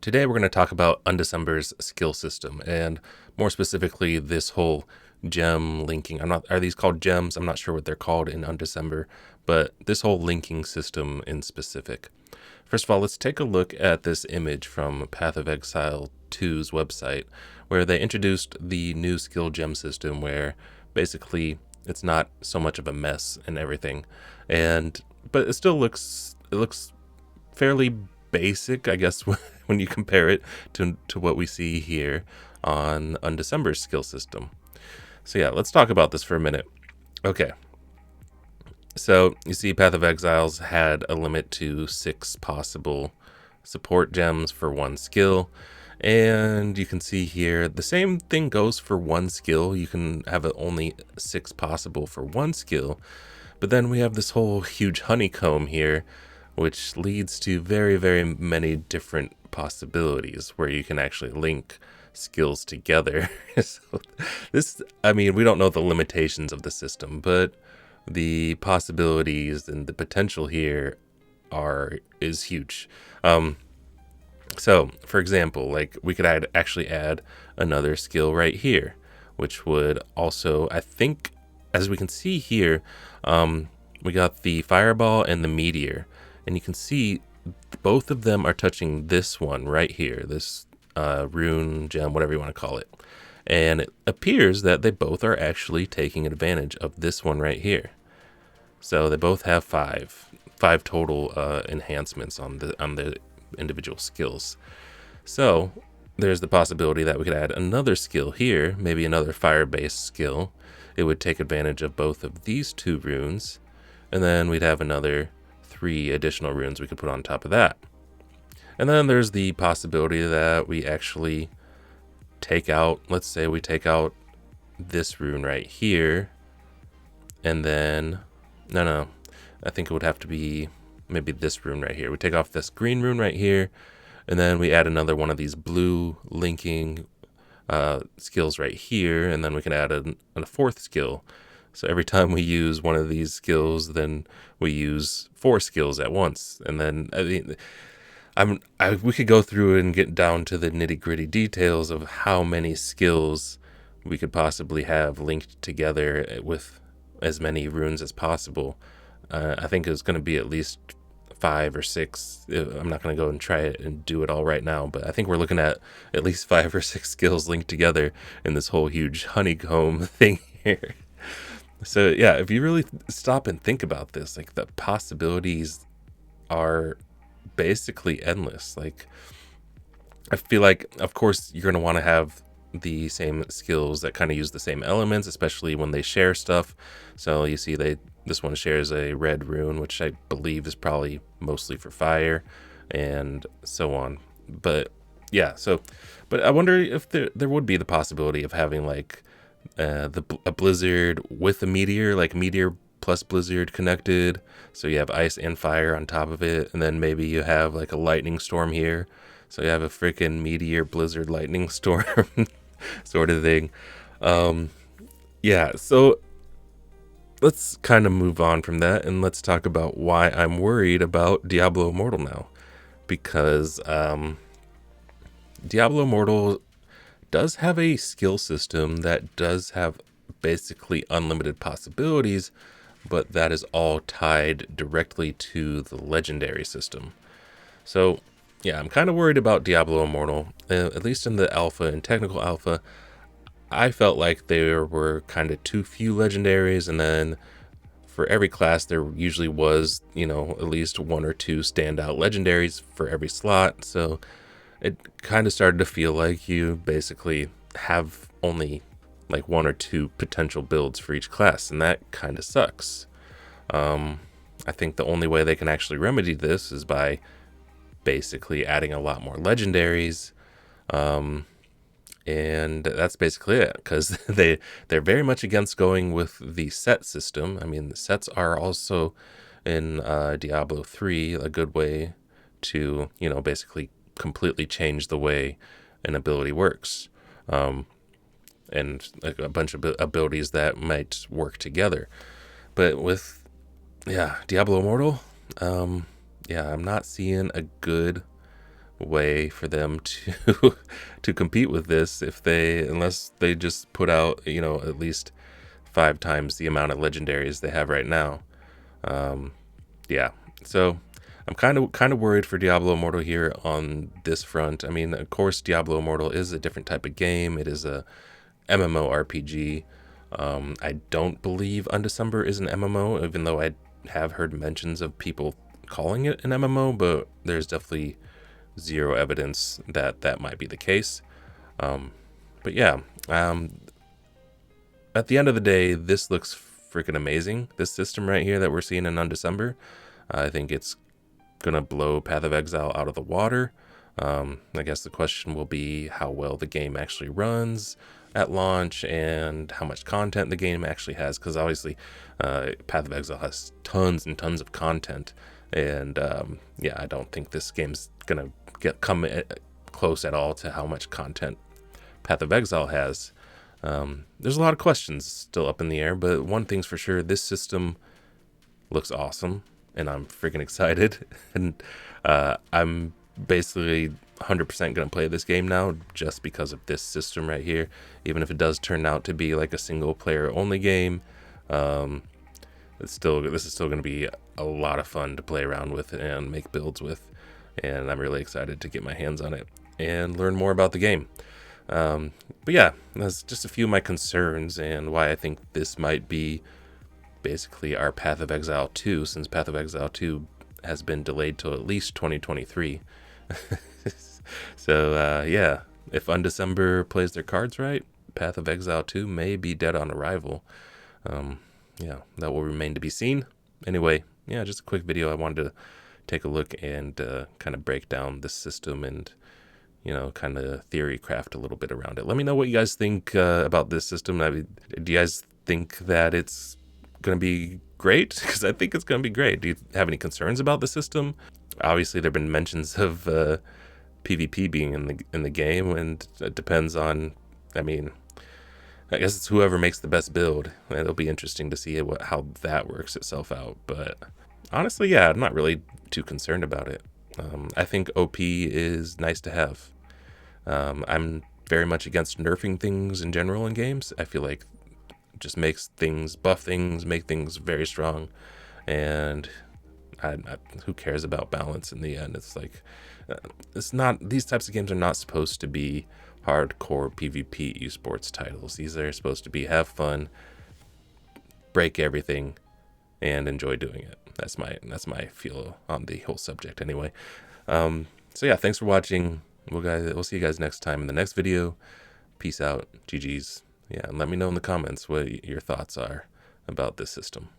Today we're going to talk about Undecember's skill system, and more specifically, this whole gem linking. Are these called gems? I'm not sure what they're called in Undecember, but this whole linking system in specific. First of all, let's take a look at this image from Path of Exile 2's website, where they introduced the new skill gem system, where basically it's not so much of a mess and everything, but it looks fairly basic, I guess, when you compare it to what we see here on Undecember's skill system. So yeah, let's talk about this for a minute. Okay, so you see Path of Exiles had a limit to 6 possible support gems for one skill, and you can see here the same thing goes for one skill. You can have only 6 possible for one skill, but then we have this whole huge honeycomb here, which leads to very, very many different possibilities where you can actually link skills together. So we don't know the limitations of the system, but the possibilities and the potential here is huge. So, for example, like we could actually add another skill right here, which would also, I think, as we can see here, we got the fireball and the meteor. And you can see both of them are touching this one right here, this rune gem, whatever you want to call it. And it appears that they both are actually taking advantage of this one right here. So they both have five total enhancements on the individual skills. So there's the possibility that we could add another skill here, maybe another fire-based skill. It would take advantage of both of these 2 runes, and then we'd have another 3 additional runes we could put on top of that. And then there's the possibility that we actually let's say we take out this rune right here, and then, no, I think it would have to be maybe this rune right here. We take off this green rune right here, and then we add another one of these blue linking skills right here, and then we can add a 4th skill. So every time we use one of these skills, then we use 4 skills at once. And then, we could go through and get down to the nitty-gritty details of how many skills we could possibly have linked together with as many runes as possible. I think it's going to be at least 5 or 6. I'm not going to go and try it and do it all right now, but I think we're looking at least 5 or 6 skills linked together in this whole huge honeycomb thing here. So yeah, if you really stop and think about this, like the possibilities are basically endless. Like, I feel like, of course, you're going to want to have the same skills that kind of use the same elements, especially when they share stuff. So you see this one shares a red rune, which I believe is probably mostly for fire, and so on. But yeah, but I wonder if there would be the possibility of having like a blizzard with a meteor, like meteor plus blizzard connected, so you have ice and fire on top of it, and then maybe you have like a lightning storm here, so you have a freaking meteor blizzard lightning storm sort of thing. Yeah, so let's kind of move on from that, and let's talk about why I'm worried about Diablo Immortal now, because Diablo Immortal does have a skill system that does have basically unlimited possibilities, but that is all tied directly to the legendary system. So yeah, I'm kind of worried about Diablo Immortal. At least in the alpha and technical alpha, I felt like there were kind of too few legendaries, and then for every class there usually was, at least 1 or 2 standout legendaries for every slot. So it kind of started to feel like you basically have only like 1 or 2 potential builds for each class, and that kind of sucks. I think the only way they can actually remedy this is by basically adding a lot more legendaries, and that's basically it, because they're very much against going with the set system. I mean, the sets are also in Diablo 3 a good way to, basically completely change the way an ability works, and like a bunch of abilities that might work together. But with Diablo Immortal, I'm not seeing a good way for them to to compete with this unless they just put out, at least 5 times the amount of legendaries they have right now. Yeah, so I'm kind of worried for Diablo Immortal here on this front. I mean, of course, Diablo Immortal is a different type of game. It is a MMORPG. I don't believe Undecember is an MMO, even though I have heard mentions of people calling it an MMO, but there's definitely zero evidence that that might be the case. But yeah, at the end of the day, this looks freaking amazing. This system right here that we're seeing in Undecember, I think it's gonna blow Path of Exile out of the water. I guess the question will be how well the game actually runs at launch and how much content the game actually has, because obviously Path of Exile has tons and tons of content, and yeah, I don't think this game's gonna come close at all to how much content Path of Exile has. There's a lot of questions still up in the air, but one thing's for sure, this system looks awesome, and I'm freaking excited. And I'm basically 100% going to play this game now just because of this system right here. Even if it does turn out to be like a single player only game, this is still going to be a lot of fun to play around with and make builds with. And I'm really excited to get my hands on it and learn more about the game. But yeah, that's just a few of my concerns and why I think this might be basically our Path of Exile 2, since Path of Exile 2 has been delayed till at least 2023. So yeah, if Undecember plays their cards right, Path of Exile 2 may be dead on arrival. Yeah, that will remain to be seen. Anyway, yeah, just a quick video. I wanted to take a look and kind of break down this system and kind of theorycraft a little bit around it. Let me know what you guys think about this system. I mean, do you guys think that it's going to be great? Because I think it's going to be great. Do you have any concerns about the system? Obviously, there have been mentions of PvP being in the game, and it depends on, I mean, I guess it's whoever makes the best build. It'll be interesting to see how that works itself out. But honestly, yeah, I'm not really too concerned about it. I think OP is nice to have. I'm very much against nerfing things in general in games. I feel like it just makes things, buff things, make things very strong. And who cares about balance in the end? It's like, it's not, these types of games are not supposed to be hardcore PvP esports titles. These are supposed to be have fun, break everything, and enjoy doing it. That's my feel on the whole subject anyway. So yeah, thanks for watching. We'll see you guys next time in the next video. Peace out. GG's. Yeah, and let me know in the comments what your thoughts are about this system.